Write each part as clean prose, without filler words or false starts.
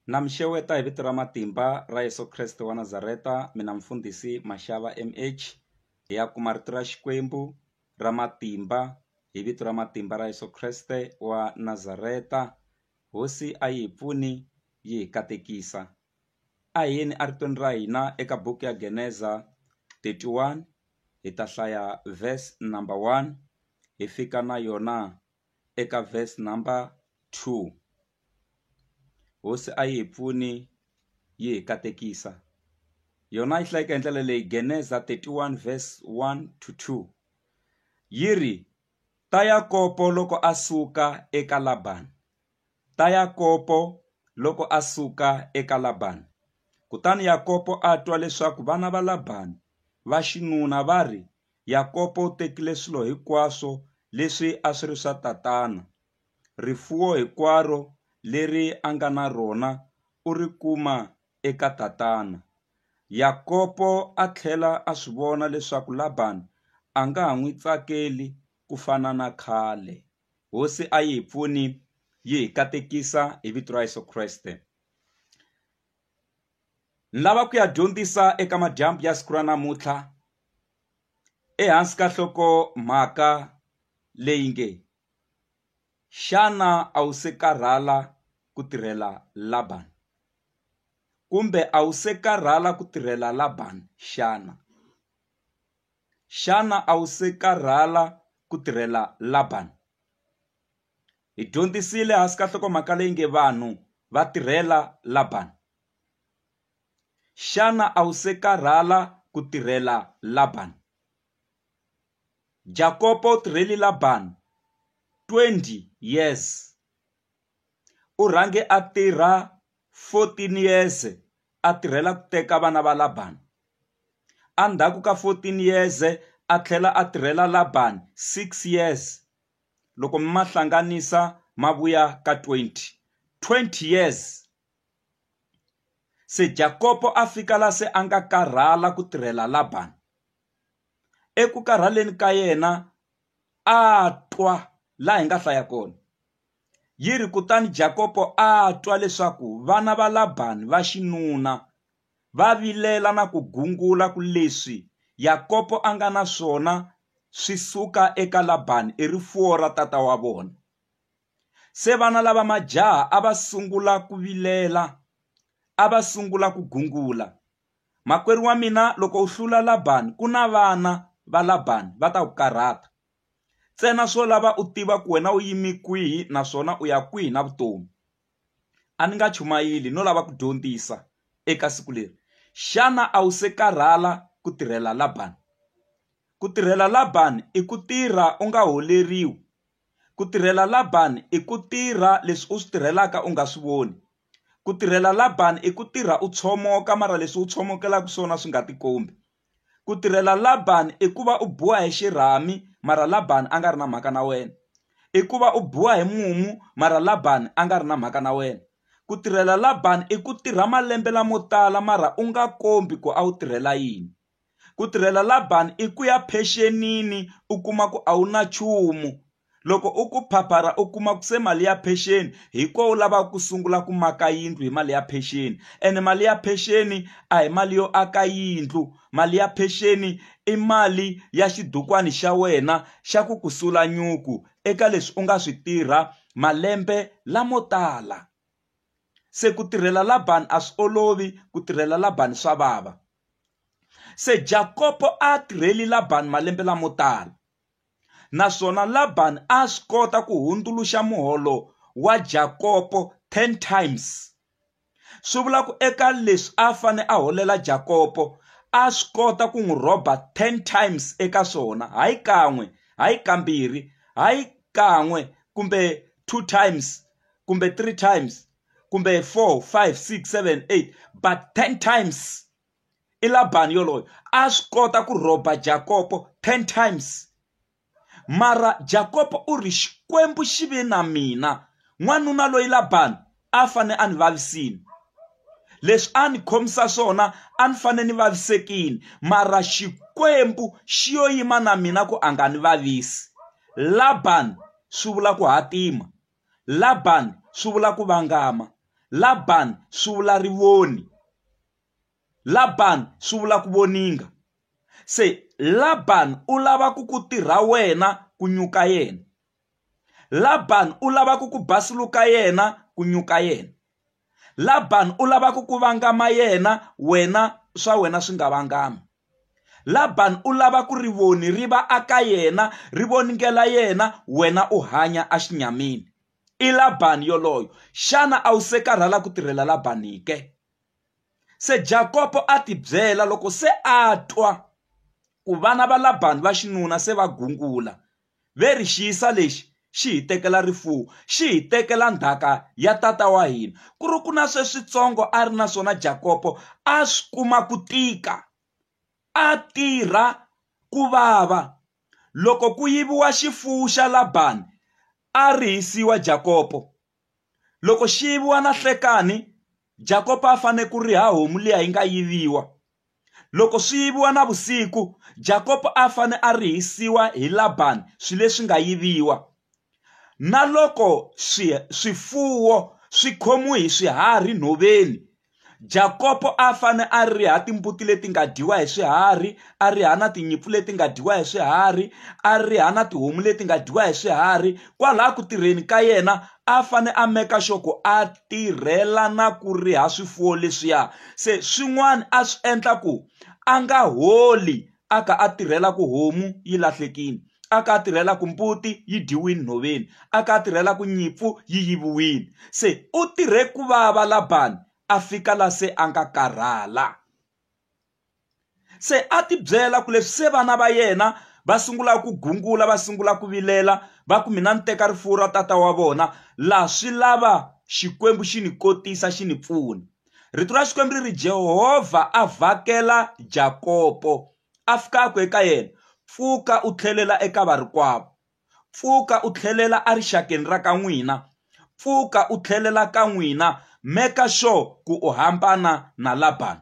Namxeweta hi vito ra matimba ra Yesu Kreste wa Nazareta. Mina mfundhisi Mashava MH hi ya kuma rito ra Xikwembu ra matimba hi vito ra matimba ra Yesu Kreste wa Nazareta. Hosi a yi hi pfuni yi hi katekisa. A hi yeni eritweni ra hina eka buku ya Geneza 31 hi ta hlaya verse number 1 hi fika na yona eka verse number 2. Hosi a yi hi pfuni yi hi katekisa. Yona yi hlayeka hi ndlela leyi, Geneza 31 verse 1 to 2 yi ri, ta Yakobo loko a suka eka Labani. Ta Yakobo loko a suka eka Labani. Kutani Yakobo a twa leswaku vana va Labani va xinuna va ri, Yakobo u tekile swilo hinkwaswo leswi a swi ri swa tatana, rifuwo hinkwaro leri a nga na rona u ri kuma eka tatana. Yakobo a tlhela a swi vona leswaku Labani a nga ha n'wi tsakeli ku fana na khale. Hosi a yi hi pfuni yi hi katekisa hi vito ra Yesu Kreste. Ni lava ku ya dyondzisa eka madyambu ya siku ra namuntlha ehansi ka nhloko mhaka leyi nge, xana a wu se karhala ku tirhela Labani? Kumbe a wu se karhala ku tirhela Labani xana? Xana a wu se karhala ku tirhela Labani? Hi dyondzisile hansi ka nhlokomhaka leyi nge vanhu va tirhela Labani. Xana a wu se karhala ku tirhela Labani? Jakobo u tirheli Labani 20 years. U rhange a tirha 14 years a tirhela ku teka vana va Labani. Endzhaku ka 14 years a tlhela a tirhela Labani 6 years. Loko mi ma hlanganisa ma vuya ka 20 years. Se Jakobo a fika la se a nga karhala ku tirhela Labani. Eku karhaleni ka yena a twa la hi nga hlaya kona. Yi ri kutani Jakobo a twa leswaku vana va Labani va xinuna va vilela na ku gungula ku leswi Yakobo a nga na swona swi suka eka Labani i rifuwo ra tata wa vona. Se vana lava majaha a va sungula ku vilela, a va sungula ku gungula. Makwerhu wa mina, loko u hlula Labani ku na vana va Labani va ta ku karhata. Ntsena swo lava u tiva ku wena u yimi kwihi naswona u ya kwihi na vutomi. A ni nga chumayeli no lava ku dyondzisa eka siku leri. Xana a wu se karhala ku tirhela Labani? Ku tirhela Labani i ku tirha u nga holeriwi. Ku tirhela Labani i ku tirha leswi u swi tirhelaka u nga swi voni. Ku tirhela Labani i ku tirha u tshomoka mara leswi u tshomokelaka swona swi nga tikombi. Ku tirhela Labani i ku va u buha hi xirhami mara Labani a nga ri na mhaka na wena. I ku va u buha hi mumu mara Labani a nga ri na mhaka na wena. Ku tirhela Labani i ku tirha malembe lamo tala mara u nga kombi ku a wu tirhela yini. Ku tirhela Labani i ku ya phenxenini u kuma ku a wu na nchumu. Loko u ku phaphara u kuma ku se mali ya pension hi ko u lava ku sungula ku maka yindlu hi mali ya pension. Ene mali ya pension a hi mali yo aka yindlu. Mali ya pension i mali ya xidukwani xa wena xa ku kusula nyuku eka leswi u nga swi tirha malembe lamo tala. Se ku tirhela Labani a swi olovi, ku tirhela Labani swa vava. Se Jakobo a tirheli Labani malembe lamo tala. Naswona Labani a swi kota ku hundzuluxa muholo wa Jakobo 10 times. Swi vula ku eka leswi a fane a holela Jakobo a swi kota ku n'wi rhoba 10 times eka swona. Hayi kan'we, hayi kambirhi, hayi kan'we kumbe 2 times kumbe 3 times kumbe 4, 5, 6, 7, 8 but 10 times. I Labani yoloyo a swi kota ku rhoba Jakobo 10 times. Mara Jakobo u ri Xikwembu xi ve na mina, n'wanuna loyi Labani a fane a ni vavisini. Leswi a ni khomisa swona a ni fane ni vavisekini mara Xikwembu xi yo yima na mina ku a nga ni vavisi. Labani swi vula ku hatima. Labani swi vula ku vangama. Laban swi vula rivoni, Laban swi vula ku voninga. Se Laban u lava ku tirha wena ku nyuka yena, Laban u lava ku basuluka yena ku nyuka yena, Laban u lava ku vangama yena wena swa wena swi nga vangama. Laban u lava ku rivoni ri va aka yena, ri voningela yena, wena u hanya a xinyamini. I Laban yoloyo. Xana a wu se karhala ku tirhela Labani ke? Se Jakobo a ti byela loko se a twa ku vana va Labani va xinuna se va gungula, ve ri xiyisa lexi xi hi tekela rifuwo, xi hi tekela ndhaka ya tata wa hina. Ku ri ku na sweswitsongo a ri na swona Jakobo a swi kuma ku tika, a tirha ku vava. Loko ku yiviwa xifuwo xa Labani a ri hisiwa Jakobo. Loko xi yiviwa na nhlekani, Jakobo a fane ku riha homu liya yi nga yiviwa. Loko swi yiviwa na vusiku, Jakobo a fane a rihisiwa hi Labani swilo leswi nga yiviwa. Na loko swifuwo swi khomiwe hi swiharhi nhoveni, Jakobo a fane a riha timbuti leti nga dyiwa hi swiharhi, a riha na tinyimpfu leti nga dyiwa hi swiharhi, a riha na tihomu leti nga dyiwa hi swiharhi. Kwalaha ku tirheni ka yena a fane a meka xoko a tirhela na ku riha swifuwo leswiya. Se swin'wana a swi endla ku a nga holi aka a tirhela ku homu yi lahlekini, aka a tirhela ku mbuti yi dyiwini nhoveni, aka a tirhela ku nyimpfu yi yiviwini. Se u tirhe ku vava Labani a fika la se a nga karhala. Se a ti byela ku leswi se vana va yena va sungula ku gungula, va sungula ku vilela, va ku mina ni teka rifuwo ra tata wa vona, la swi lava Xikwembu xi ni kotisa xi ni pfuna. Rito ra Xikwembu ri ri Jehovha a vhakela Jakobo, a fika ku eka yena, pfuka u tlhelela eka varikwavo, pfuka u tlhelela a rixakeni ra ka n'wina, pfuka u tlhelela ka n'wina, make sure ku u hambana na Labani.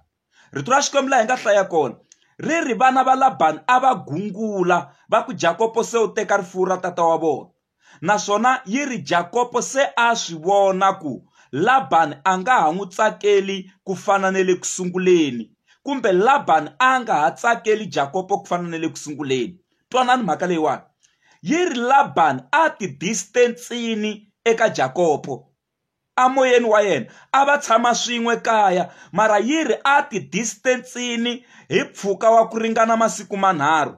Rito ra Xikwembu laha hi nga hlaya kona ri ri vana va Labani a va gungula va ku Jakobo se u teka rifuwo ra tata wa vona, naswona yi ri Jakobo se a swi vona ku Labani a nga ha n'wi tsakeli ku fana na le ku sunguleni, kumbe Labani a nga ha tsakeli Jakobo ku fana na le ku sunguleni. Twanani mhaka leyiwani, yi ri Labani a ti distancini eka Jakobo, amoyeni wa yena a va tshama swin'we kaya, mara yi ri a ti distancini hi mpfhuka wa ku ringana masiku manharhu.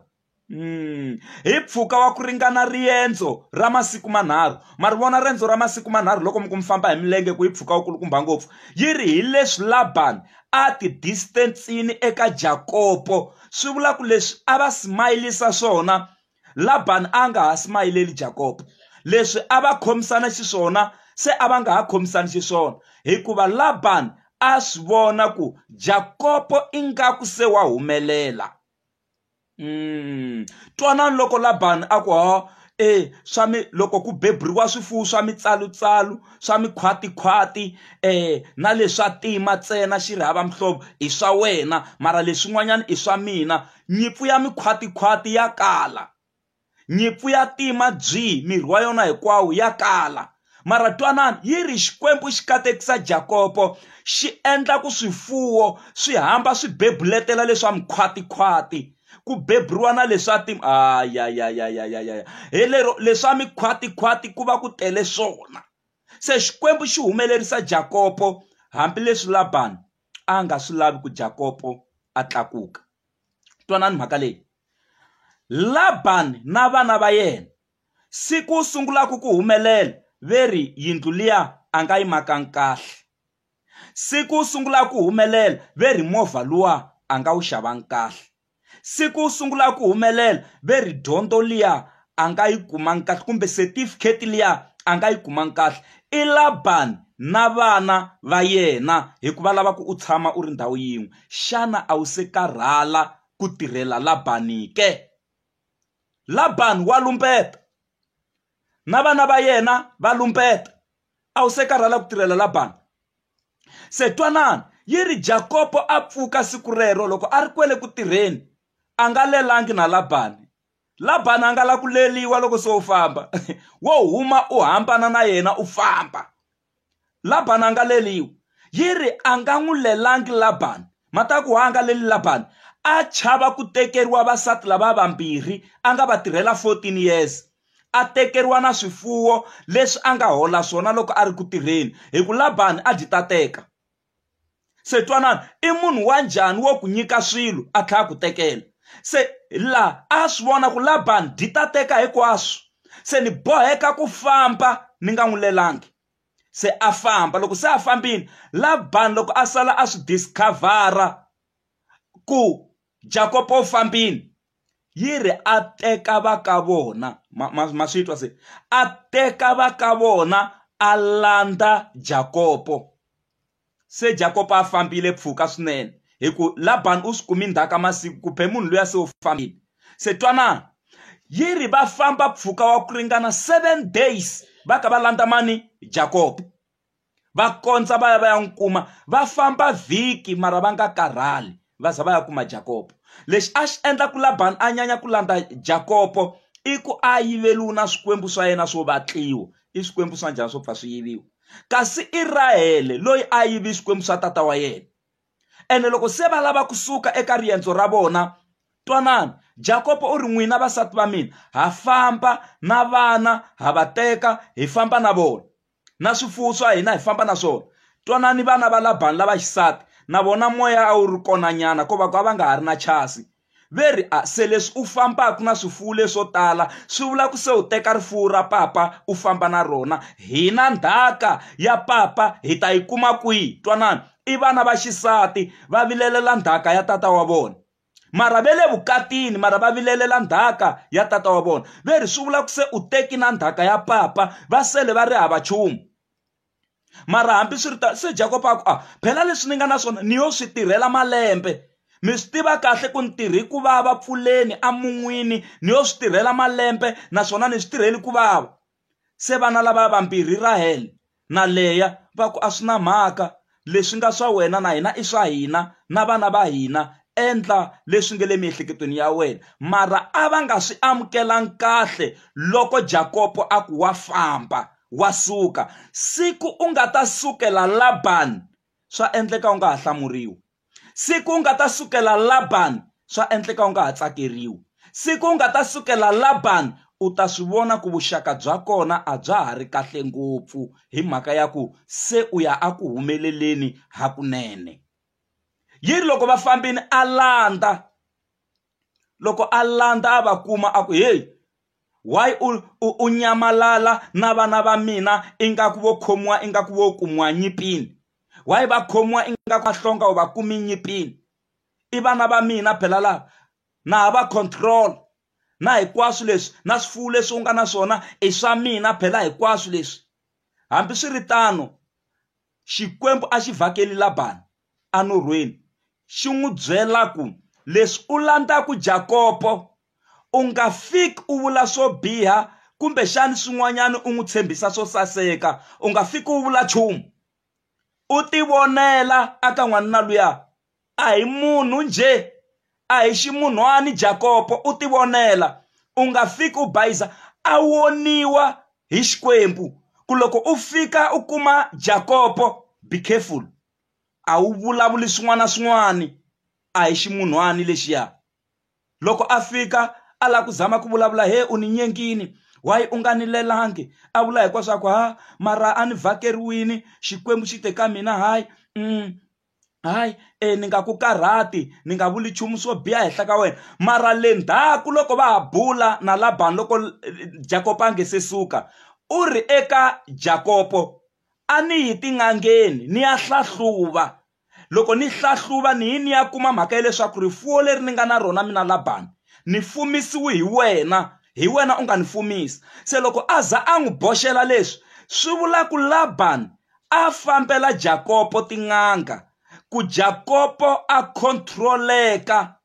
Hi mpfhuka wa ku ringana riendzo ra masiku manharhu. Mara vona riendzo ra masiku manharhu loko mi famba hi milenge ku hi mpfhuka wa kulukumba ngopfu. Yi ri hi leswi Labani a ti distancini eka Jakobo, swi vula ku leswi a va smayilisa swona Labani a nga ha smayileli Jakobo, leswi a va khomisana xiswona se a va nga ha khomisani xiswona, hikuva Labani a swi vona ku Jakobo ingaku se wa humelela. Twanani loko Labani a ku loko ku beburiwa swifuwo swa mitsalutsalu, swa mikhwatikhwati, na leswa tima ntsena xi ri hava mihlovo i swa wena, mara leswin'wanyana i swa mina. Nyimpfu ya mikhwatikhwati ya kala, nyimpfu ya tima byi miri wa yona hinkwawo ya kala. Mara twanani, yi ri Xikwembu xi katekisa Jakobo, xi endla ku swifuwo swi hamba swi bebuletela leswa mikhwatikhwati, ku beburiwa na leswa hi lero leswa mikhwatikhwati ku va ku tele swona. Se Xikwembu xi humelerisa Jakobo hambileswi Labani a nga swi lavi ku Jakobo a tlakuka. Twanani mhaka leyi, Labani na vana va yena siku sungulaka ku humelela ve ri yindlu liya a nga yi makangi kahle, siku sungula ku humelela ve ri movha luwa a nga wu xavangi kahle, siku sungula ku humelela ve ri dyondzo liya a nga yi kumangi kahle, kumbe certificate liya a nga yi kumangi kahle. I Labani na vana va yena hikuva lava ku u tshama u ri ndhawu yin'we. Xana a wu se karhala ku tirhela Labani ke? Labani wa lumpeta na vana va yena va lumpeta, a wu se karhala ku tirhela Labani. Se twanani, yi ri Jakobo a pfuka siku rero loko a ri kwele ku tirheni a nga lelangi na Labani. Labani a nga la ku leliwa loko se u famba wo huma u hambana na yena u famba. Laban a nga leliwi. Yi ri a nga n'wi lelangi Laban. Mataku a nga leli Laban. A chava ku tekeriwa vasati lava vambirhi a nga va tirhela 14 years. A tekeriwa na swifuwo leswi a nga hola swona loko a ri ku tirheni. Hi ku Laban a dyi ta teka. Se twanani, i munhu wa njhani wo ku nyika swilo a tlhela ku tekela. Se la a swi vona ku Laban dyi ta teka hinkwaswo. Se ni boheka ku famba ni nga n'wi lelangi. Se a famba. Loko se a fambini, Laban loko a sala a swi discovera ku Jacob u fambini, yi ri a teka va ka vona. Ma swi twa se. A teka va ka vona a landza Jacob. Se Jacob a fambile pfuka swinene. Hi ku Laban u swi kumi ndzhaka masiku ku phe munhu luya se u fambile. Se twanana, yi ri va famba pfuka wa ku ringana 7 days va ka va landza mani? Jacob. Va kondza va ya n'wi kuma. Va famba vhiki mara va nga karhali va za va ya kuma Jacob. Lexi a xi endla ku Laban a nyanya ku landza Jacob i ku a yiveliwa na swikwembu swa yena swo vatliwa. I swikwembu swa njhani swo pfa swi yiviwa? Kasi Israyele loyi a yivi swikwembu swa tata wa yena. Ene loko se va lava kusuka eka riendzo ra vona, twanani, Jacob u ri n'wina vasati va mina ha famba na vana ha va teka hi famba na vona, na swifuwo swa hina hi famba na swona. Twanani vana va Laban lava xisati na vona moya a wu ri kona nyana ko va nga ha ri na chasi. Veri se leswi u fambaka na swifuwo leswo tala swi vula ku se u teka rifuwo ra papa u famba na rona. Hina ndhaka ya papa hi ta yi kuma kwihi? Twanani, i vana va xisati va vilelela ndhaka ya tata wa vona. Mara ve le vukatini mara va vilelela ndhaka ya tata wa vona. Veri swi vula ku se u teki na ndhaka ya papa va sele va ri hava nchumu. Mara hambi swi ri se Jacob a phela leswi ni nga na swona ni yo swi tirhela malembe. Mi swi tiva kahle ku ni tirhi ku vava pfuleni a mun'wini, ni yo swi tirhela malembe naswona ni swi tirheli ku vava. Se vana lava vambirhi Rahel na Leya va ku a swi na mhaka, leswi nga swa wena na hina i swa hina na vana va hina, endla leswi nga le miehleketweni ya wena. Mara a va nga swi amukelangi kahle loko Jacob a ku wa famba wa suka. Siku u nga ta sukela Laban swa endleka u nga ha hlamuriwi. Siku u nga ta sukela Laban swa endleka u nga ha tsakeriwi. Siku u nga ta sukela Laban u ta swi vona ku vuxaka bya kona a bya ha ri kahle ngopfu hi mhaka ya ku se u ya a ku humeleleni hakunene. Yi ri loko va fambini a landza. Loko a landza a va kuma a ku hey, why u nyamalala na vana va mina ingaku vo khomiwa ingaku vo kumiwa nyipini? Why va khomiwa ingaku mahlonga u va kumi nyipini? I vana va mina phela lava na hava control na hinkwaswo leswi na swifuwo leswi u nga na swona i swa mina phela hinkwaswo leswi. Hambi swi ri tano xikwembu a xi vhakeli Laban anorhweni xi n'wi byela ku leswi u landzaku Jacob u nga fiki u vula swo biha kumbe xani swin'wanyana u n'wi tshembisa swo saseka, u nga fiki u vula nchumu. U ti vonela aka n'wanuna luya a hi munhu nje, a hi ximunhwani Jacob, u ti vonela. U nga fiki u bayiza, a woniwa hi xikwembu ku loko u fika u kuma Jacob, be careful, a wu vulavuli swin'wana swin'wani, a hi ximunhwani lexiya. Loko a fika a la ku zama ku vulavula, he u ni nyengini, why u nga ni lelangi? A vula hinkwaswo ku mara a ni vhakeriwini, xikwembu xi te ka mina hayi ni nga ku karhati, ni nga vuli nchumu swo biha henhla ka wena. Mara le ndzhaku loko va ha bula na Laban loko Jacob a nge se suka, u ri eka Jacob, a ni yi tin'angeni ni ya hlahluva. Loko ni hlahluva ni ya kuma mhaka ya leswaku rifuwo leri ni nga na rona mina Laban ni fumisiwi hi wena u nga ni fumisi. Se loko a za a n'wi boxela leswi swi vula ku Laban a fambela Jacob tin'anga ku Jacob a controleka,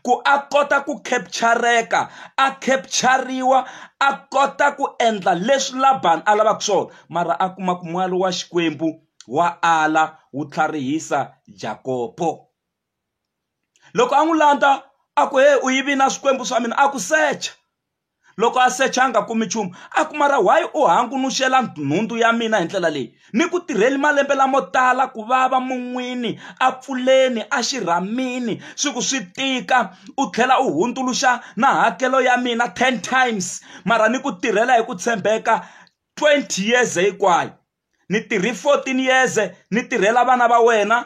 ku a kota ku captureka, a capturiwa, a kota ku endla leswi Laban a lavaka swona. Mara a kuma ku mwalo wa xikwembu wa ala wu tlharihisa Jacob. Loko a n'wi landza a ku he u yivi na swikwembu swa mina, a ku secha. loko a sechanga kumi nchumu a ku mara why u hangunuxela nhundzu ya mina hi ndlela leyi ni ku tirheli malembe lamo tala ku vava mun'wini a pfuleni a xirhamini swi ku swi tika u tlhela u hundzuluxa na hakelo ya mina 10 times mara ni ku tirhela hi ku tshembeka 20 years hinkwayo ni tirhi 14 years ni tirhela vana va wena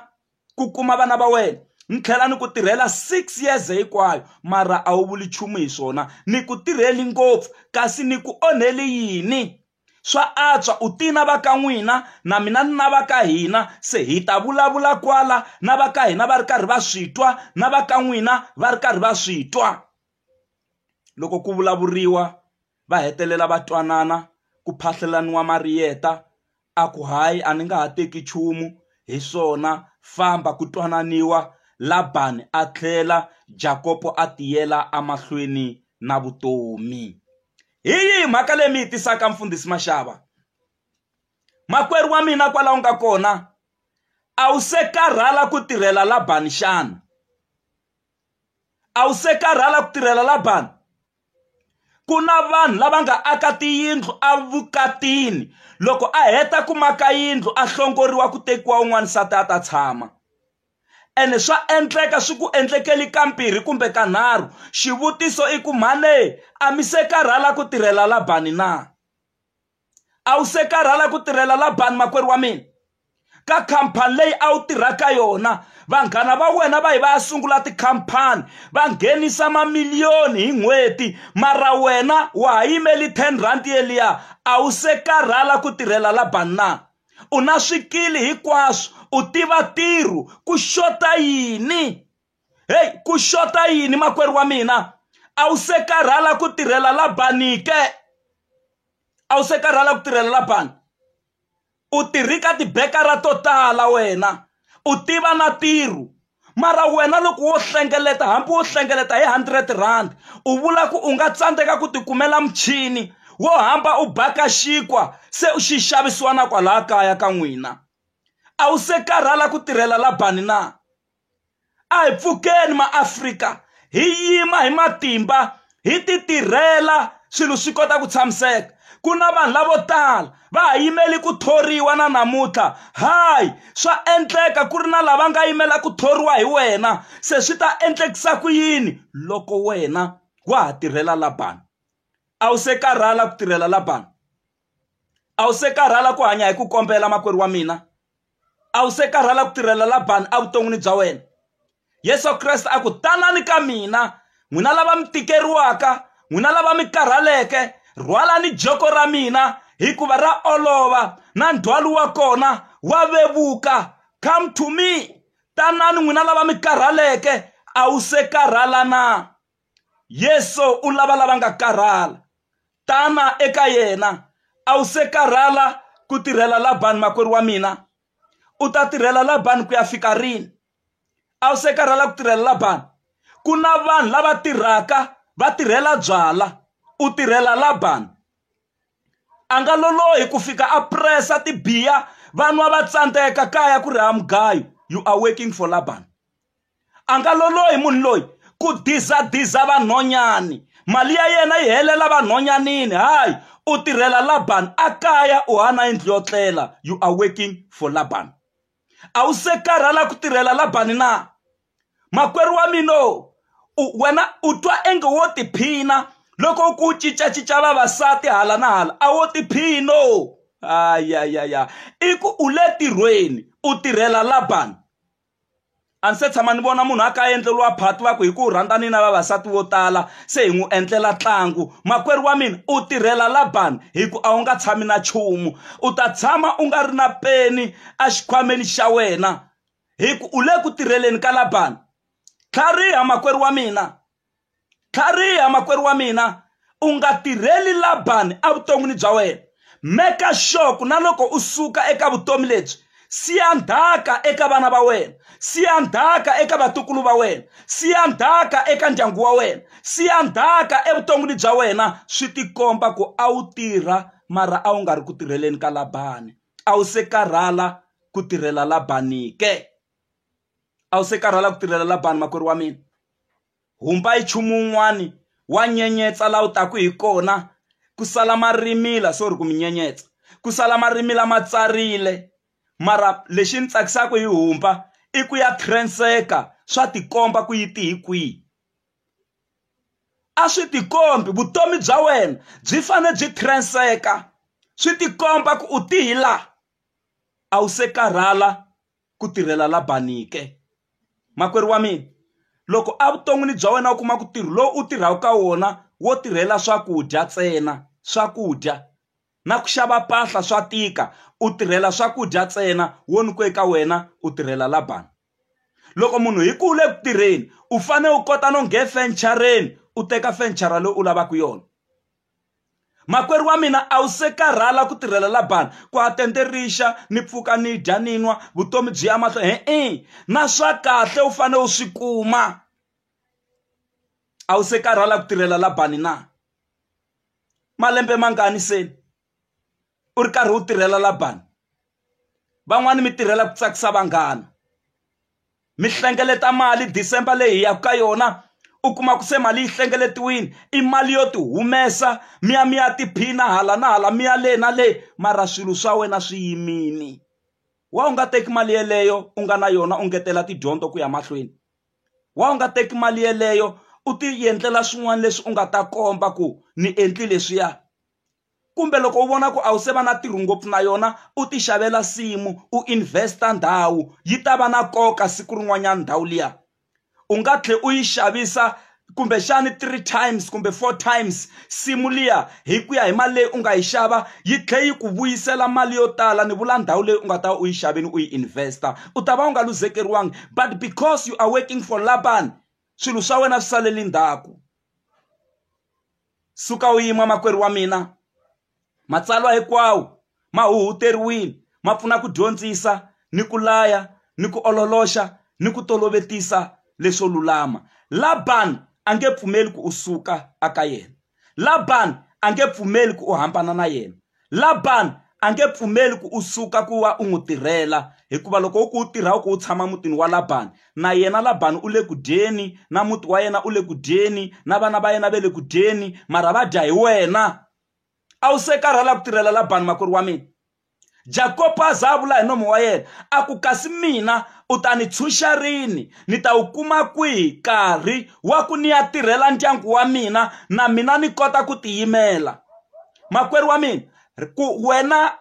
ku kuma vana va wena ni tlhela ni ku tirhela 6 years hinkwayo mara a wu vuli nchumu hi swona ni ku tirheli ngopfu kasi ni ku onheli yini swa antswa u tina va ka n'wina na mina ni na va ka hina se hi ta vulavula kwala na va ka hina va ri karhi va swi twa na va ka n'wina va ri karhi va swi twa loko ku vulavuriwa va hetelela va twanana ku phahlelaniwa mariyeta a ku hayi a ni nga ha teki nchumu hi swona famba ku twananiwa Labani a tlhela Jakobo a tiyela amahlweni na vutomi hi yihi mhaka leyi mi yi tisaka mfundhisi Mashava makwerhu wa mina kwalaho nga kona a wu se karhala ku tirhela Labani xana a wu se karhala ku tirhela Labani ku na vanhu lava nga aka tiyindlu a vukatini loko a heta ku maka yindlu a hlongoriwa ku tekiwa un'wana nsati a ta tshama ene swa endleka swi ku endlekeli kambirhi kumbe kanharhu xivutiso i ku mhane a mi se karhala ku tirhela Labani na a wu se karhala ku tirhela Labani makwerhu wa mina ka khampani leyi a wu tirhaka yona vanghana va wena va hi va ya sungula tikhampani va nghenisa mamiliyoni hi n'hweti mara wena wa ha yimeli 10 rand yeliya a wu se karhala ku tirhela Labani na u na swikili hinkwaswo u tiva ntirho ku xota yini hey ku xota yini makwerhu wa mina a wu se karhala ku tirhela Labani ke a wu se karhala ku tirhela Labani u tirhika tibekara to tala wena u tiva na ntirho mara wena loko wo hlengeleta hambi wo hlengeleta hi 100 rand u vula ku u nga tsandzeka ku tikumela muchini wo hamba u baka xikwa se u xi xavisiwa na kwala kaya ka n'wina a wu se karhala ku tirhela Labani na a hi pfukeni maAfrika hi yima hi matimba hi ti tirhela swilo swi kota ku tshamiseka ku na vanhu lavo tala va ha yimeli ku thoriwa na namuntlha hayi swa endleka ku ri na lava nga yimela ku thoriwa hi wena se swi ta endlekisa ku yini loko wena wa ha tirhela Labani a wu se karhala ku tirhela Labani a wu se karhala ku hanya hi ku kombela makwerhu wa mina a wu se karhala ku tirhela Labani a vuton'wini bya wena Yesu Kreste a ku tanani ka mina n'wina lava mi tikeriwaka n'wina lava mi karhaleke rhwalani joko ra mina hikuva ra olova na ndhwalo wa kona wa vevuka come to me tanani n'wina lava mi karhaleke a wu se karhala na Yesu u lava nga karhala tana eka yena a wu se karhala ku tirhela Labani makwerhu wa mina u ta tirhela Labani ku ya fika rini a wu se karhala ku tirhela Labani ku na vanhu lava tirhaka va tirhela byala u tirhela Labani a nga lolohi ku fika a pressa tibiya vanwa va tsandzeka kaya ku riha mugayo you are working for Labani a nga lolohi munhu loyi ku diza vanhonyani mali ya yena yi helela vanhonyanini hayi u tirhela Labani a kaya u hana yindlu yo tlela you are working for Labani a wu se karhala ku tirhela Labani na makwerhu wa mina wena u twa enge wo tiphina loko ku cincacinca vavasati hala na hala a wo tiphino ayayaya i ku u le tirhweni u tirhela Labani a ni se tshama ni vona munhu a ka endleliwa phati va ku hi ku rhandzani na vavasati vo tala se hi n'wi endlela ntlangu makwerhu wa mina u tirhela Labani hi ku a wu nga tshami na nchumu u ta tshama u nga ri na peni a xikhwameni xa wena hi ku u le ku tirheleni ka Labani tlhariha makwerhu wa mina tlhariha makwerhu wa mina u nga tirheli Labani a vuton'wini bya wena make sure ku na loko u suka eka vutomi lebyi siya ndhaka eka vana va wena siya ndhaka eka vatukulu va wena siya ndhaka eka ndyangu wa wena siya ndhaka evuton'wini bya wena swi tikomba ku a wu tirha mara a wu nga ri ku tirheleni ka Labani a wu se karhala ku tirhela Labani ke a wu se karhala ku tirhela Labani makwerhu wa mina humba hi nchumu wun'wani wa nyenyetsa la u ta ku hi kona ku sala marimila sorry ku minyenyetsa ku sala marimila matsarile mara lexi ni tsakisaka hi humpa i ku ya transeka swa tikomba ku yiti hi kwihi a swi tikombi vutomi bya wena byi fane byi transeka swi tikomba ku u tihila a wu se karhala ku tirhela Labanike makwerhu wa mina loko a vuton'wini bya wena u kuma ku tirho lowu u tirhaka ka wona wo tirhela swakudya ntsena swakudya na ku xava mpahla swa tika u tirhela swakudya ntsena wo nyikiwe eka wena u tirhela Labani loko munhu hi ku le ku tirheni u fane u kota no nge fenchareni u teka fenchara leyi u lavaka yona makwerhu wa mina a wu se karhala ku tirhela Labani ku atenderixa ni pfuka ni dya ninwa vutomi byi ya mahlweni na swa kahle u fane u swi kuma a wu se karhala ku tirhela Labani na malembe mangani seni u ri karhi u tirhela Labani van'wani mi tirhela ku tsakisa vanghana mi hlengeleta mali December leyi ya ka yona u kuma ku se mali yi hlengeletiwini i mali yo ti humesa mi ya tiphina hala na hala mi ya le na le mara swilo swa wena swi yimini wa u nga teki mali yeleyo u nga na yona u ngetela tidyondzo ku ya mahlweni wa u nga teki mali yeleyo u ti endlela swin'wana leswi u nga ta komba ku ni endli leswiya kumbe loko u vona ku a wu se va na tirho ngopfu na yona u ti xavela simu u investa ndhawu yi ta va na nkoka siku rin'wanyana ndhawu liya u nga tlhe u yi xavisa kumbe xani 3 times kumbe 4 times simu liya hi ku ya hi mali leyi u nga yi xava yi tlhe yi ku vuyisela mali yo tala ni vula ndhawu leyi u nga ta u yi xaveni u yi investa u ta va u nga luzekeriwangi but because you are working for Laban swilo swa wena swi saleli ndzhaku suka u yima makwerhu wa mina matsalwa hinkwawo ma huhuteriwile ma pfuna ku dyondzisa ni ku laya ni ku ololoxa ni ku tolovetisa leswo lulama Laban a nge pfumeli ku u suka aka yena Laban a nge pfumeli ku u hambana na yena Laban a nge pfumeli ku u suka ku va u n'wi tirhela hikuva loko u ku u tirha u ku u tshama mutini wa Laban na yena Laban u le ku dyeni na muti wa yena u le ku dyeni na vana va yena va le ku dyeni mara va dya hi wena a wu se karhala ku tirhela Laban makwerhu wa mina Jacob a za vula hi nomo wa yena a ku kasi mina u ta ni tshunxa rini ni ta wu kuma kwihi nkarhi wa ku ni ya tirhela ndyangu wa mina na mina ni kota ku tiyimela makwerhu wa mina ku wena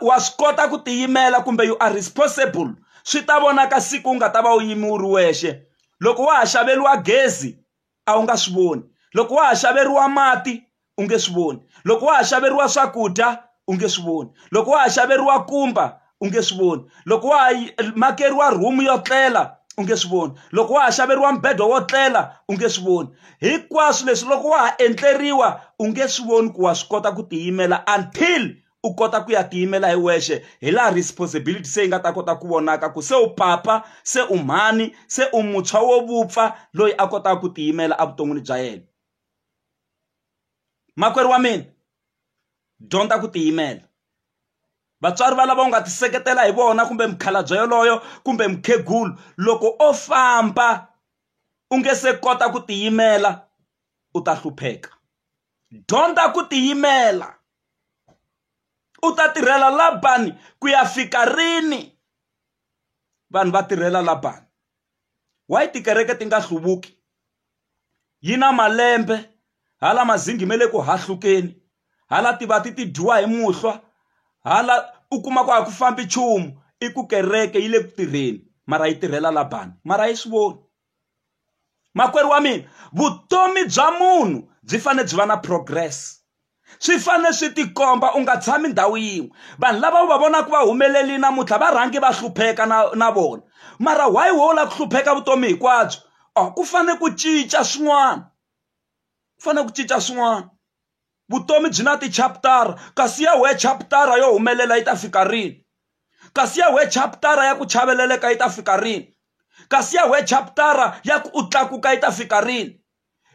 wa swi kota ku tiyimela kumbe you are responsible swi ta vonaka siku u nga ta va u yimi u ri wexe loko wa ha xaveriwa gezi a wu nga swi voni loko wa ha xaveriwa mati u nge swi voni loko wa ha xaveriwa swakudya u nge swi voni loko wa ha xaveriwa kumba u nge swi voni loko wa ha makeriwa room yo tlela u nge swi voni loko wa ha xaveriwa mbedo wo tlela u nge swi voni hinkwaswo leswi loko wa ha endleriwa u nge swi voni ku wa swi kota ku tiyimela until u kota ku ya tiyimela hi wexe hi laha responsibility se yi nga ta kota ku vonaka ku se u papa se u mhani se u muntshwa wo vupfa loyi a kotaka ku tiyimela evuton'wini bya yena makwerhu wa mina dyondza ku tiyimela vatswari va lava u nga tiseketela hi vona kumbe mkhalabye yoloyo kumbe mkhegulu loko o famba u nge se kota ku tiyimela u ta hlupheka dyondza ku tiyimela u ta tirhela Labani ku ya fika rini vanhu va tirhela Labani why tikereke ti nga hluvuki yi na malembe hala mazingi mele ku hahlukeni hala tivati ti dyiwa hi muhlwa hala u kuma ku a ku fambi nchumu i ku kereke yi le ku tirheni mara yi tirhela Labani mara yi swi voni makwerhu wa mina vutomi bya munhu byi fane byi va na progress swi fane swi tikomba u nga tshami ndhawu yin'we vanhu lava u va vona ku va humeleli namuntlha va rhangi va hlupheka na vona mara why wo la ku hlupheka vutomi hinkwabyo ku fane ku cinca swin'wana ku fane ku cinca swin'wana vutomi byi na ti-chaptara kasi ya we chaptara yo humelela yi ta fika rini kasi ya we chaptara ya ku chaveleleka yi ta fika rini kasi ya we chaptara ya ku u tlakuka yi ta fika rini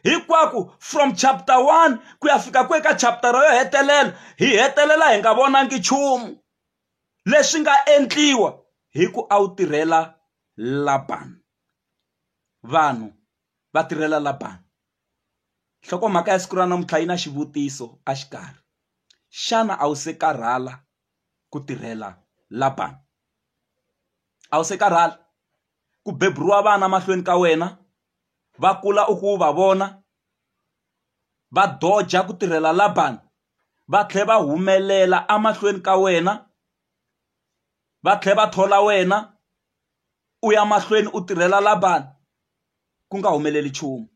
hinkwako from chapter 1 ku ya fika ku eka chapter yo hetelela hi hetelela hi nga vonangi nchumu leswi nga endliwa hi ku a wu tirhela Labani vanhu va tirhela Labani Nhlokomhaka ya siku ra namuntlha yi na xivutiso a xikarhi. Xana a wu se karhala ku tirhela Labani? A wu se karhala ku beburiwa vana mahlweni ka wena, va kula u ku va vona, va doja ku tirhela Labani, va tlhe va humelela amahlweni ka wena, va tlhe va thola wena u ya mahlweni u tirhela Labani ku nga humeleli nchumu?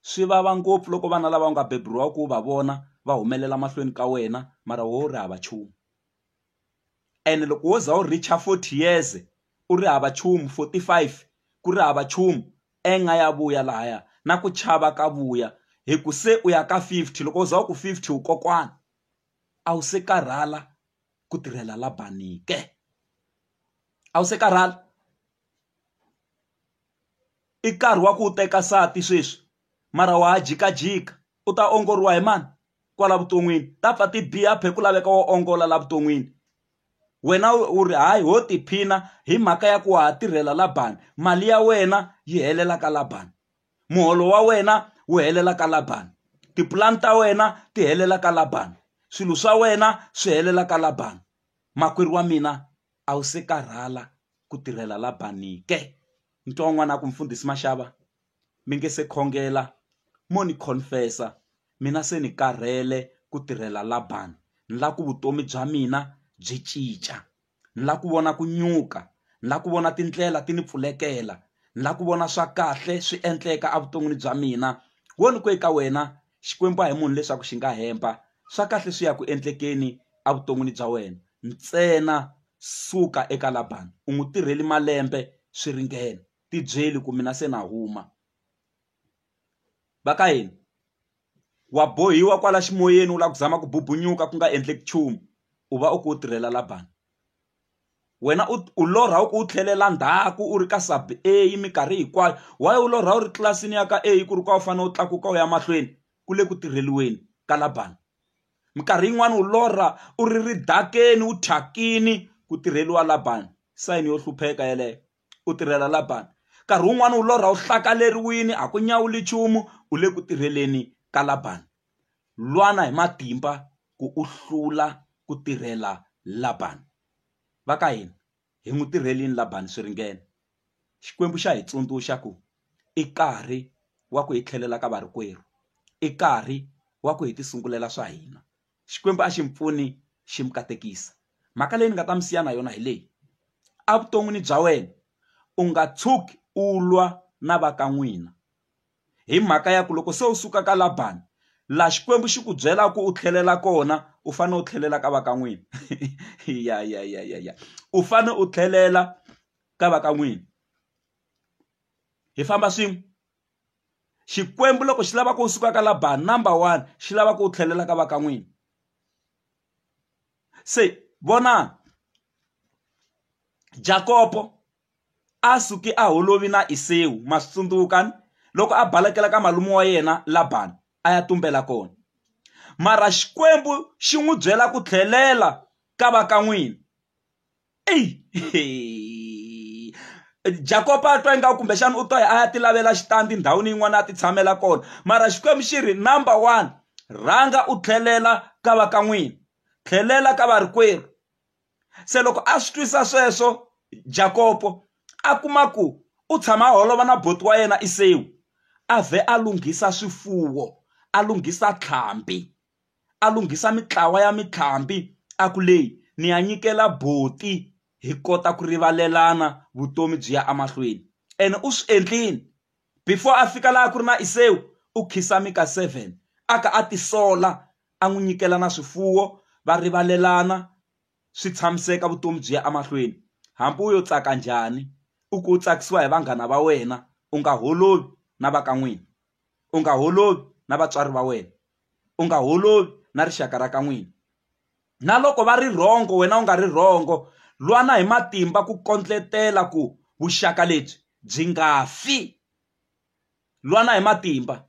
Swi vava ngopfu loko vana lava nga beburiwa ku va vona va humelela mahlweni ka wena mara wo ri hava nchumu. And loko wo za u richa 40 years u ri hava nchumu, 45 ku ri hava nchumu, enga ya vuya lahaya na ku chava ka vuya, hi ku se u ya ka 50. Loko u za ku 50 u kokwana, a wu se karhala ku tirhela Labani ke? A wu se karhala? I nkarhi wa ku u teka sati sweswi, mara wa jikajika, u ta ongoriwa hi mani kwala vuton'wini? Ta pfa ti biha phe ku laveka wo ongola la vuton'wini. Wena u ri hayi ho tiphina hi mhaka ya ku wa ha tirhela Labani, mali ya wena yi helela ka Labani, muholo wa wena wu helela ka Labani, tipulani ta wena ti helela ka Labani, swilo swa wena swi helela ka Labani. Makwerhu wa mina, a wu se karhala ku tirhela Labani ke? Ntwa n'wana ku mfundhisi Mashava, mi nge se khongela mo ni confessa, mina se ni karhele ku tirhela Labani. Ni la ku vutomi bya mina byi cinca, ni la ku vona ku nyuka, ni la ku vona tindlela ti ni pfulekela, ni la ku vona swa kahle swi endleka evuton'wini bya mina. Woni ku eka wena Xikwembu a hi munhu leswaku xi nga hemba, swa kahle swi ya ku endlekeni evuton'wini bya wena. Ntsena suka eka Labani, u n'wi tirheli malembe swi ringena, ti byeli ku mina se na huma. Va ka hina, wa bohiwa kwala ximoyeni u la ku zama ku bubunyuka ku nga endleki nchumu, u va u ku u tirhela Labani. Wena u lorha u ku u tlhelela ndzhaku u ri ka sub A minkarhi hinkwayo. Why u lorha u ri tlilasini ya ka A ku ri ka u fanele u tlakuka u ya mahlweni? Ku le ku tirheliweni ka Labani. Minkarhi yin'wana u lorha u ri ridakeni u thyakini ku tirheliwa Labani. Sayini yo hlupheka yeleyo, u tirhela Labani. Nkarhi wun'wana u lorha u hlakaleriwini a ku nyawuli nchumu, u le ku tirheleni ka Labani. Lwana hi matimba ku u hlula ku tirhela Labani. Va ka hina, hi n'wi tirhelini Labani swi ringena. Xikwembu xa hi tsundzuxa ku i nkarhi wa ku hi tlhelela ka varikwerhu, i nkarhi wa ku hi tisungulela swa hina. Xikwembu a xi mpfuni xi mi katekisa. Mhaka leyi ni nga ta mi siya na yona hi leyi: evuton'wini bya wena u nga tshuki u lwa na va ka n'wina hi mhaka ya ku loko se u suka ka Labani, la Xikwembu xi ku byela ku u tlhelela kona, u fanele u tlhelela ka va ka n'wina. ya u fanele u tlhelela ka va ka n'wina. Hi famba swin'we. Xikwembu loko xi lava ku u suka ka Labani, number 1 xi lava ku u tlhelela ka va ka n'wina. Se vona Jakobo a suki a holovi na Esau, ma swi tsundzuka loko a balekela ka malume wa yena Labani a ya tumbela kona. Mara Xikwembu xi n'wi byela ku tlhelela ka va ka n'wina. Jakobo a twa ingaku kumbexana u to a ya ti lavela xitandi ndhawini yin'wana a ti tshamela kona, mara Xikwembu xi ri number 1 rhanga u tlhelela ka va ka n'wina, tlhelela ka varikwerhu. Se loko a swi twisa sweswo Jakobo a kuma ku u tshama holova na boti wa yena Esau, a vhe a lunghisa swifuwo, a lunghisa tlhambi, a lunghisa mitlawa ya mitlambi, a ku leyi ni ya nyikela boti hi kota ku rivalelana vutomi byi ya amahlweni. And u swi endlini. Before a fika laha ku ri na Esau, u khisa mika 7 aka a tisola, a n'wi nyikela na swifuwo, va rivalelana, swi tshamiseka vutomi byi ya amahlweni. Hambi u yo tsaka njhani, u ku tsakisiwa hi vanghana va wena, u nga holovi na va ka n'wina, u nga holovi na vatswari va wena, u nga holovi na rixaka ra ka n'wina. Na loko va ri rhongo wena u nga ri rhongo, lwana hi matimba ku kondletela ku vuxaka lebyi byi nga fi. Lwana hi matimba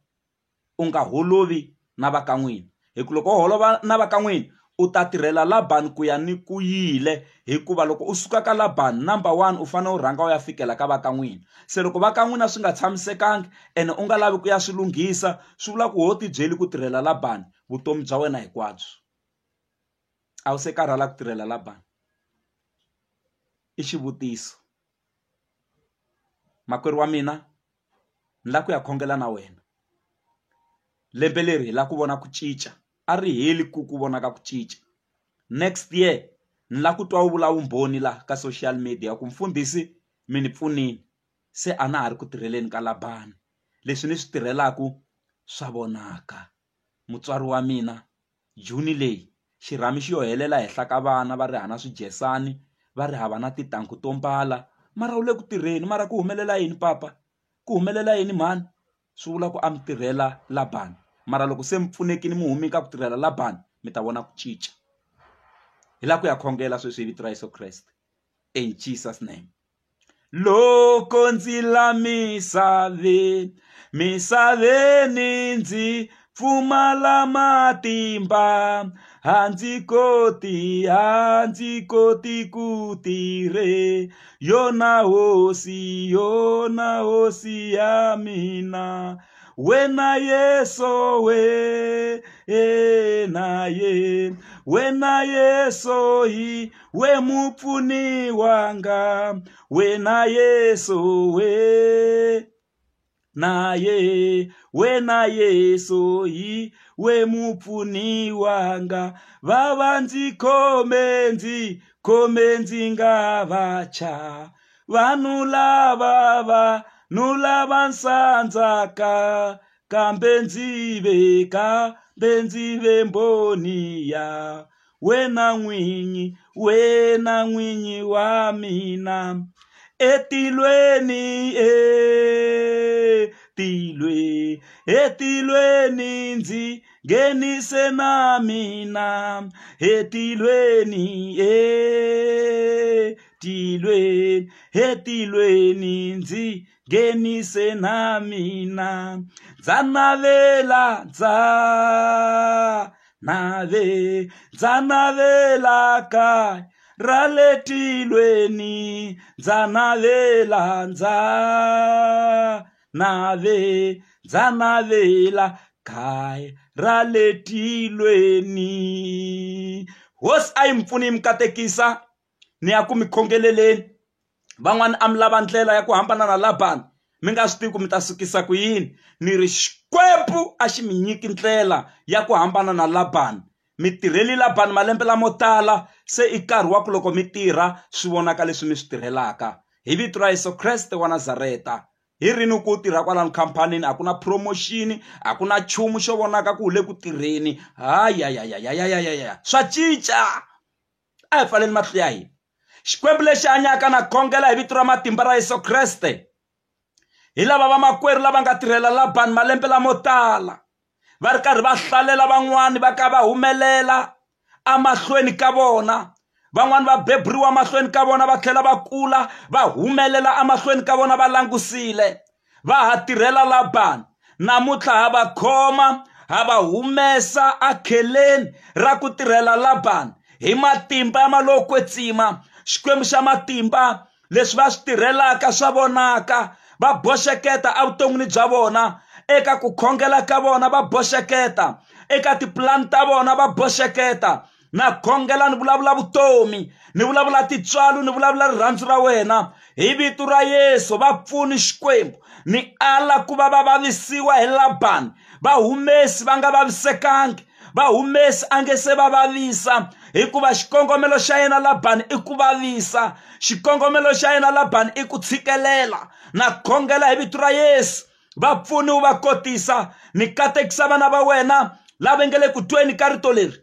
u nga holovi na va ka n'wina, hi ku loko u holova na va ka n'wina u ta tirhela Labani ku ya ni ku yile, hikuva loko u suka ka Labani number 1 u fanele u rhanga u ya fikela ka va ka n'wina. Se loko va ka n'wina swi nga tshamisekangi ene u nga lavi ku ya swi lunghisa, swi vula ku ho ti byeli ku tirhela Labani vutomi bya wena hinkwabyo. A wu se karhala ku tirhela Labani? I xivutiso. Makwerhu wa mina, ni la ku ya khongela na wena. Lembe leri hi la ku vona ku cinca, a ri heli ku vonaka ku cinca. Next year ni la ku twa u vula vumbhoni la ka social media ku mfundhisi mi ni pfunini, se a na ha ri ku tirheleni ka Labani. Leswi ni swi tirhelaku swa vonaka. Mutswari wa mina, Juni leyi xirhami xi yo helela henhla ka vana va ri hana swijesani, va ri hava na titanku to mbala, mara u le ku tirheni. Mara ku humelela yini papa? Ku humelela yini mhani? Swi vula ku a mi tirhela Labani, mara loko se mi pfunekini mi humi ka ku tirhela Labani mi ta vona ku cinca. Hi la ku ya khongela sweswi hi vito ra Yesu Kreste, in Jesus name. Loko ndzi la misaveni ndzi pfumala matimba, handzi koti ku tirhe, yona hosi ya mina. Wena Yeso wena Yeso we mupfuni wanga, wena Yeso wena Yeso we mupfuni wanga. Vava ndzi khome ndzi nga vacha, vanhu lava nsandzaka, kambe ndzi ve mboni ya wena n'winyi wa mina. Etilweni ndzi ngenise na mina, etilweni ndzi ngenise na mina. Nzanavela ka raletilweni, nzanavela kaya raletilweni. Hosi a yi mpfuni mi katekisa, ni ya ku mi khongeleleni. Van'wana a mi lava ndlela ya ku hambana na Labani, mi nga swi tivi ku mi ta sukisa ku yini. Ni ri Xikwembu a xi mi nyiki ndlela ya ku hambana na Labani. Mi tirheli Labani malembe lamo tala, se i nkarhi wa ku loko mi tirha swi vonaka leswi mi swi tirhelaka. Hi vito ra Yesu Kreste wa Nazareta. Hi rini ku tirha kwalani khampanini, a ku na promotion, a ku na nchumu xo vonaka ku u le ku tirheni. Swa cinca. A hi pfaleni mahlo ya hina. Xikwembu lexi hanyaka na khongela hi vito ra matimba ra Yesu Kreste. Hi lava va makwerhu lava nga tirhela Labani malembe lamo tala, va ri karhi va hlalela van'wani va ka va humelela amahlweni ka vona. Van'wani va beburiwa mahlweni ka vona, va tlhela va kula va humelela amahlweni ka vona va langusile. Va ha tirhela Labani, namuntlha ha va khoma ha va humesa akheleni ra ku tirhela Labani hi matimba ya malokwetsima. Xikwembu xa matimba leswi va swi tirhelaka swa vonaka. Va boxeketa evuton'wini bya vona, eka ku khongela ka vona va boxeketa, eka tipulani ta vona va boxeketa. Na khongela ni vulavula vutomi, ni vulavula tintswalo, ni vulavula rirhandzu ra wena hi vito ra Yesu. Va pfuni Xikwembu, ni ala ku va vavisiwa hi Labani. Va humesi va nga vavisekangi, va humesi a nge se va vavisa, hikuva xikongomelo xa yena Labani i ku vavisa. Xikongomelo xa yena Labani i ku tshikelela. Na khongela hi vito ra Yesu, va pfuni u va kotisa. Ni katekisa vana va wena lava nge le ku tweni ka rito leri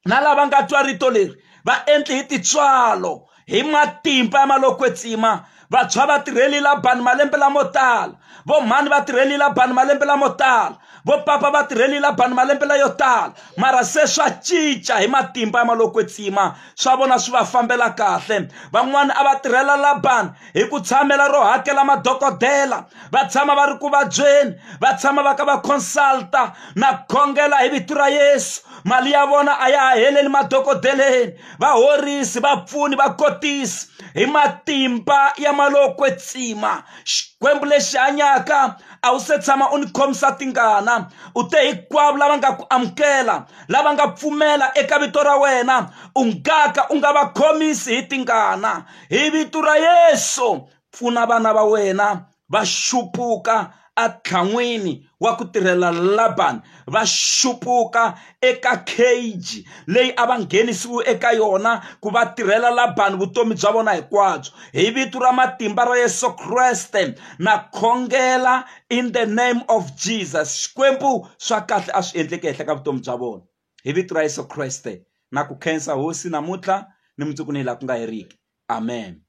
na lava nga twa rito leri, va endli hi tintswalo hi matimba ya malokwetsima. Vantshwa va tirheli Labani malembe lamo tala, vo mhani va tirheli Labani malembe lamo tala, vo papa va tirheli Labani malembe la yo tala, mara se swa cinca hi matimba ya malokwetsima, swa vona swi va fambela kahle. Van'wana a va tirhela Labani hi ku tshamela ro hakela madokodela, va tshama va ri ku vabyeni, va tshama va ka va consulta na khongela hi vito ra Yesu. Mali ya vona a ya ha heleli madokodeleni, va horisi, va pfuni, va kotisi hi matimba ya malokwetsima. Xikwembu lexi hanyaka a wu se tshama u ni khomisa tingana, u te hinkwavo lava nga ku amukela, lava nga pfumela eka vito ra wena, u nga va khomisi hi tingana. Hi vito ra Yesu pfuna vana va wena va xupuka athan'wini wa ku tirhela Labani, va xupuka eka cage leyi a va nghenisiwe eka yona ku va tirhela Labani vutomi bya vona hinkwabyo. Hi vito ra matimba ra Yesu Kreste na khongela in the name of Jesus. Xikwembu swa kahle a swi endleke ehenhla ka vutomi bya vona hi vito ra Yesu Kreste na ku khensa hosi namuntlha ni mundzuku ni laha ku nga heriki. Amen.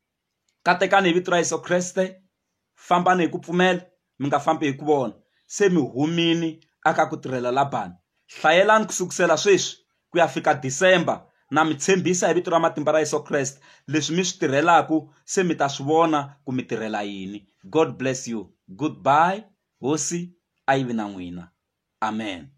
Katekani hi vito ra Yesu Kreste, fambani hi ku pfumela, mi nga fambi hi ku vona. Se mi humini aka ku tirhela Labani. Hlayelani kusukusela sweswi ku ya fika December, na mi tshembisa hi vito ra matimba ra Yesu Kreste leswi mi swi tirhelaku se mi ta swi vona ku mi tirhela yini. God bless you. Goodbye. Hosi a yi vi na n'wina. Amen.